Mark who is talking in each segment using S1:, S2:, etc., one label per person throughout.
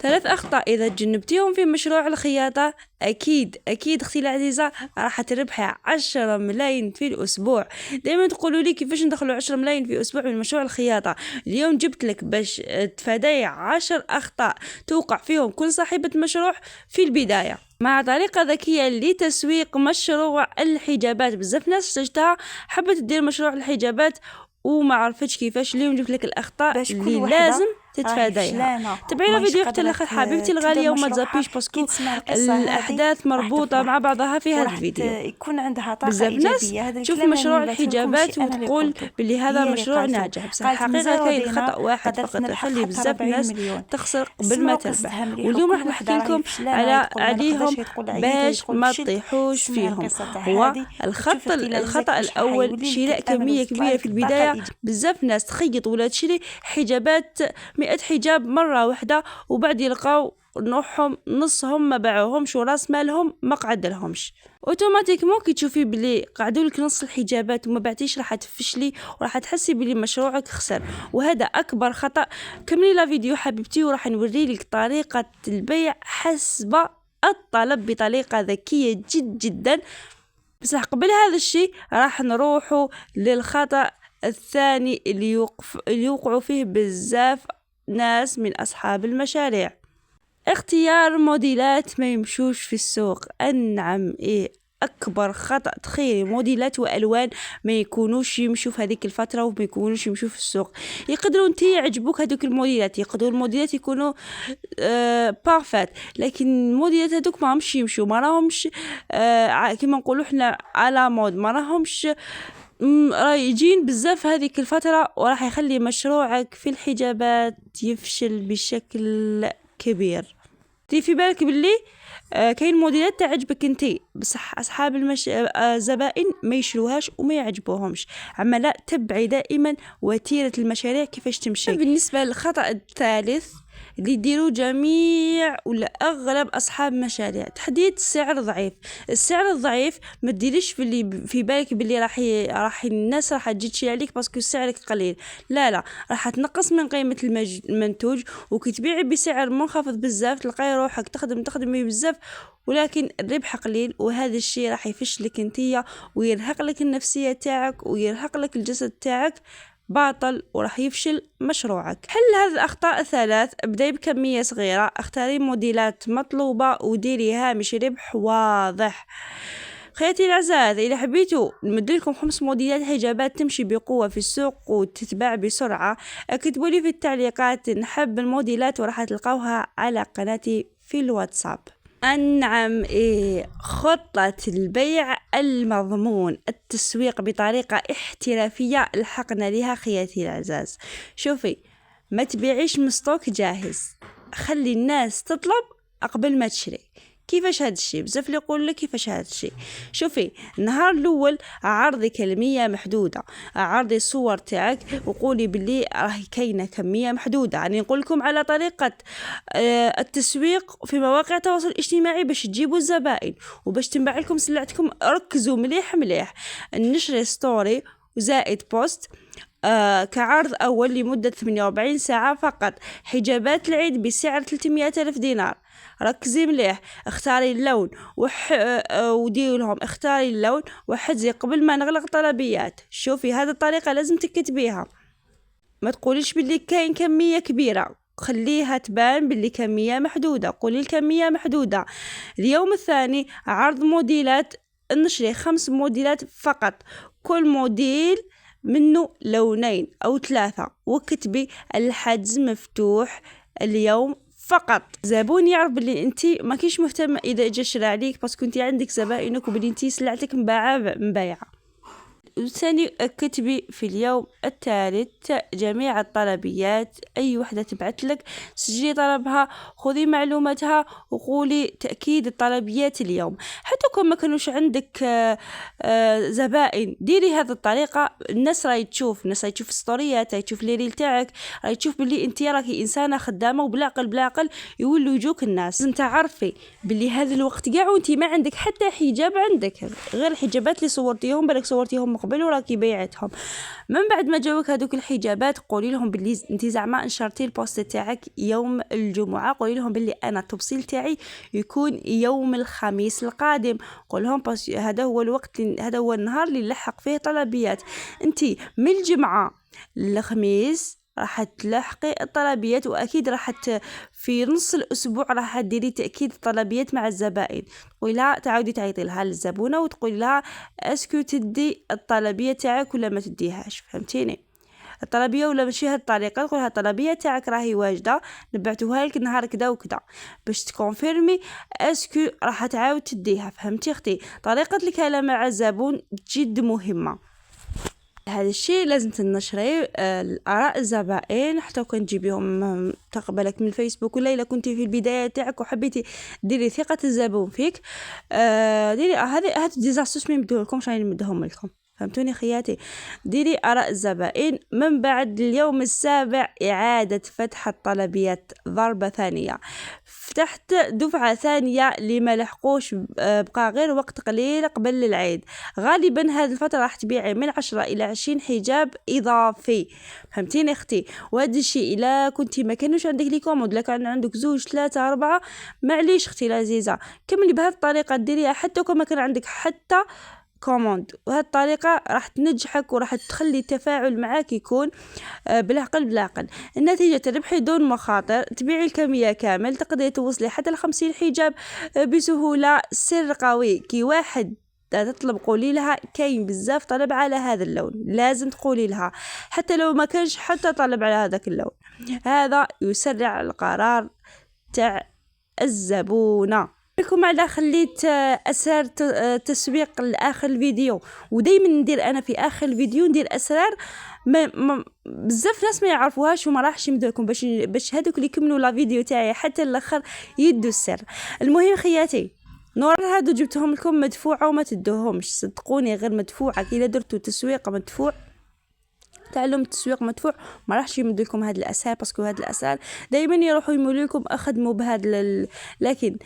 S1: 3 أخطاء إذا تجنبتيهم في مشروع الخياطة أكيد أختي العزيزة راح تربحي 10 ملايين في الأسبوع. دائما تقولوا لي كيفاش ندخلوا 10 ملايين في أسبوع من مشروع الخياطة. اليوم جبت لك باش تفادي 10 أخطاء توقع فيهم كل صاحبة مشروع في البداية، مع طريقة ذكية لتسويق مشروع الحجابات. بزاف ناس احتاجتها حبت تدير مشروع الحجابات وما عرفتش كيفاش. اليوم جبت لك الأخطاء اللي لازم تتفاديها. تابعينا فيديو حتى الاخر حبيبتي الغاليه وما تزابيش باسكو الاحداث مربوطه مع بعضها في هذا الفيديو.
S2: يكون عندها طاقه
S1: بزاف ناس تشوف مشروع الحجابات وتقول باللي هذا مشروع ناجح، بصح الحقيقه كاين خطا واحد فقط يخلي بزاف ناس تخسر قبل ما تربح. واليوم راح نحكي لكم عليهم باش ما تطيحوش فيهم. هو الخطا الاول شراء كميه كبيره في البدايه. بزاف ناس تخيط ولا تشري حجابات 100 حجاب مرة واحدة وبعد يلقاو نوعهم نصهم ما باعوهمش وراس مالهم ما قعدلهمش. اوتوماتيكمون كي تشوفي بلي قعدوا لك نص الحجابات وما بعتيش راح تفشلي وراح تحسي بلي مشروعك خسر، وهذا اكبر خطا. كملي لا فيديو حبيبتي وراح نوري لك طريقه البيع حسب الطلب بطريقه ذكيه جدا. بصح قبل هذا الشيء راح نروحوا للخطا الثاني اللي يوقعوا فيه بزاف ناس من أصحاب المشاريع. اختيار موديلات ما يمشوش في السوق. نعم أكبر خطأ. تخيلي موديلات وألوان ما يكونوش يمشوا في هذيك الفترة وما يكونوش يمشوا في السوق. يقدروا انتي يعجبوك هذوك الموديلات، يقدروا الموديلات يكونوا بارفات، لكن الموديلات هذوك ما همش يمشوا، ما راهمش كما نقولوا احنا على مود، ما راهمش رايجين بزاف هذيك الفترة، وراح يخلي مشروعك في الحجابات يفشل بشكل كبير. في بالك باللي كاين موديلات تعجبك انتي بصح اصحاب زبائن ما يشروهاش وما يعجبوهمش. عما لا، تبعي دائما وتيرة المشاريع كيفاش تمشي. بالنسبة للخطأ الثالث اللي يديروا جميع ولا اغلب اصحاب مشاريع، تحديد السعر ضعيف. السعر الضعيف ما تديريش في بالك باللي راح الناس راح تجي تشري عليك باسكو سعرك قليل. لا راح تنقص من قيمه المنتوج، وكي تبيعي بسعر منخفض بزاف تلقاي روحك تخدمي بزاف ولكن الربح قليل، وهذا الشيء راح يفشلك انتيا ويرهق لك النفسيه تاعك ويرهق لك الجسد تاعك باطل وراح يفشل مشروعك. حل هذه الأخطاء الثلاث. ابدأي بكمية صغيرة، اختاري موديلات مطلوبة وديري هامش ربح واضح. خياتي العزاز، إذا حبيتوا نمدلكم 5 موديلات حجابات تمشي بقوة في السوق وتتباع بسرعة، اكتبوا لي في التعليقات نحب الموديلات وراح تلقوها على قناتي في الواتساب. نعم خطة البيع المضمون، التسويق بطريقة احترافية لحقنا لها خياتي العزاز. شوفي، ما تبيعيش مستوك جاهز، خلي الناس تطلب قبل ما تشري. كيفاش هذا الشيء؟ بزاف اللي يقول لك كيفاش هذا الشيء. شوفي، النهار الاول عرضي كميه محدوده، عرضي الصور تاعك وقولي باللي راهي كاينه كميه محدوده. يعني نقول لكم على طريقه التسويق في مواقع التواصل الاجتماعي باش تجيبوا الزبائن وباش تنباع لكم سلعتكم. ركزوا مليح نشري ستوري وزائد بوست كعرض أول لمدة 48 ساعة فقط. حجابات العيد بسعر 300,000 دينار. ركزي مليح، اختاري اللون وديري لهم اختاري اللون وحجزي قبل ما نغلق طلبيات. شوفي، هذه الطريقة لازم تكتبيها، ما تقوليش باللي كاين كمية كبيرة، خليها تبان باللي كمية محدودة. قولي الكمية محدودة. اليوم الثاني عرض موديلات، نشري 5 موديلات فقط، كل موديل منه لونين أو 3، وكتبي الحجز مفتوح اليوم فقط. زبون يعرف بلي انتي ما كيش مهتمه اذا اجى شرا عليك باسكو انتي عندك زبائنك وبلي انتي سلعتك مبايعه. ثاني، كتبي في اليوم الثالث جميع الطلبيات، أي وحدة تبعت لك سجلي طلبها، خذي معلوماتها وقولي تأكيد الطلبيات اليوم. حتى كون ما كانوش عندك زبائن، ديري هذه الطريقة. الناس راهي تشوف ستوريات، راهي تشوف ليريل تاعك، راهي تشوف باللي انتي راكي إنسانة خدامة وبالعقل يولوا يجوك الناس. انت عارفي باللي هذا الوقت قاع وانتي ما عندك حتى حجاب عندك، غير الحجابات اللي صورتيهم بالك صورتيهم قبل وراكي بيعتهم. من بعد ما جاوك هذوك الحجابات قولي لهم باللي انت زعما نشرتي البوست تاعك يوم الجمعه، قولي لهم باللي انا التوصيل تاعي يكون يوم الخميس القادم. قول لهم هذا هو الوقت، هذا هو النهار اللي نلحق فيه طلبيات. انت من الجمعه للخميس راح تلحقي الطلبيات، واكيد راح في نص الاسبوع راح ديري تاكيد الطلبيات مع الزبائن. تقولي لها تعاودي تعيطي لها للزبونه وتقولي لها اسكو تدي الطلبيه تاعك ولا ما تديهاش، فهمتيني؟ الطلبيه ولا ماشي هاد الطريقه، تقول لها الطلبيه تاعك راهي واجده نبعتوها لك نهار كذا وكذا باش تكونفيرمي اسكو راح تعاود تديها. فهمتي اختي؟ طريقه الكلام مع الزبون جد مهمه. هذا الشيء لازم تنشري الآراء الزبائن حتى كون تجيبيهم تقبلك من الفيسبوك، ولا إلا كنتي في البداية تاعك وحبيتي ديري ثقة الزبون فيك، ديري هذا ديزاستوس ما نبدوهلكمش راني نمدهم لكم، فهمتوني خياتي؟ ديري آراء الزبائن. من بعد اليوم السابع إعادة فتح الطلبيات ضربة ثانية، فتحت دفعة ثانية اللي ما لحقوش، بقى غير وقت قليل قبل العيد. غالبا هذه الفترة راح تبيعي من 10 إلى 20 حجاب إضافي، فهمتيني اختي؟ وهذا الشيء إلا كنتي ما كانوش عندك لي كوموند، لا كان عندك 2 3 4 معليش اختي العزيزة كملي بهذه الطريقة ديريها حتى كون ما كان عندك حتى كوموند. وهذه الطريقة راح تنجحك وراح تخلي التفاعل معك يكون بالعقل. النتيجة تربحي دون مخاطر، تبيعي الكمية كامل، تقدري توصلي حتى 50 حجاب بسهولة. سر قوي كي واحد تطلب قولي لها كاين بزاف طلب على هذا اللون، لازم تقولي لها حتى لو ما كانش حتى طلب على هذاك اللون. هذا يسرع القرار تاع الزبونة. لكم على خليت اسرار تسويق لاخر الفيديو، ودائما ندير انا في اخر الفيديو ندير اسرار بزاف ناس ما يعرفوهاش وما راحش يمدوكم باش هذوك اللي يكملوا لا فيديو تاعي حتى الاخر يدوا السر. المهم خياتي نور هادو جبتهم لكم مدفوعه وما تدوهمش، صدقوني غير مدفوعه. الا درتوا تسويق مدفوع تعلم التسويق مدفوع ما راحش يمدوا لكم هاد الاسرار، باسكو هاد الاسرار دائما يروحوا يمولوا لكم اخدموا بهاد لكن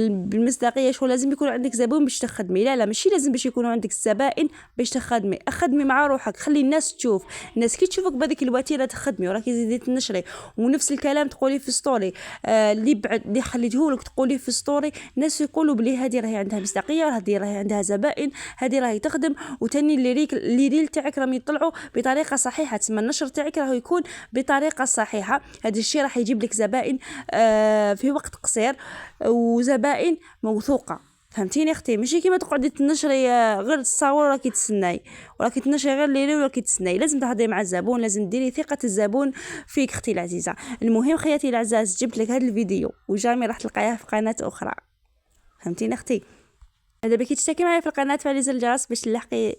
S1: بالمصداقيه شو لازم يكون عندك زبون باش تخدمي. لا ماشي لازم باش يكونوا عندك زبائن باش تخدمي. اخدمي مع روحك، خلي الناس تشوف. الناس كي تشوفك بهذيك الوتيره تخدمي وراكي زيدي تنشري ونفس الكلام تقولي في ستوري اللي بعد اللي خليتهولك تقولي في ستوري، الناس يقولوا بلي هذه راهي عندها مصداقيه، هذه راهي عندها زبائن، هذه راهي تخدم. وتاني اللي ريل تاعك راهم يطلعوا بطريقه صحيحه، تسمى النشر تاعك راهو يكون بطريقه صحيحه. هذا الشيء راح يجيب لك زبائن في وقت قصير وزبائن موثوقه، فهمتيني اختي؟ ماشي كيما تقعدي تنشري غير تصاور وراكي تسناي، وراكي تنشري غير ليلي وراكي تسناي. لازم تهضري مع الزبون، لازم ديري ثقه الزبون فيك اختي العزيزه. المهم خياتي العزاز جبت لك هذا الفيديو وجامي راح تلقايها في قناه اخرى، فهمتيني اختي؟ هذا بكي تشتركي معايا في القناه فعلي زر الجرس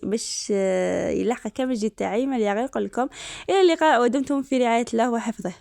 S1: باش يلحق كامل الجديد تاعي. ما لي غير نقول لكم الى اللقاء ودمتم في رعايه الله وحفظه.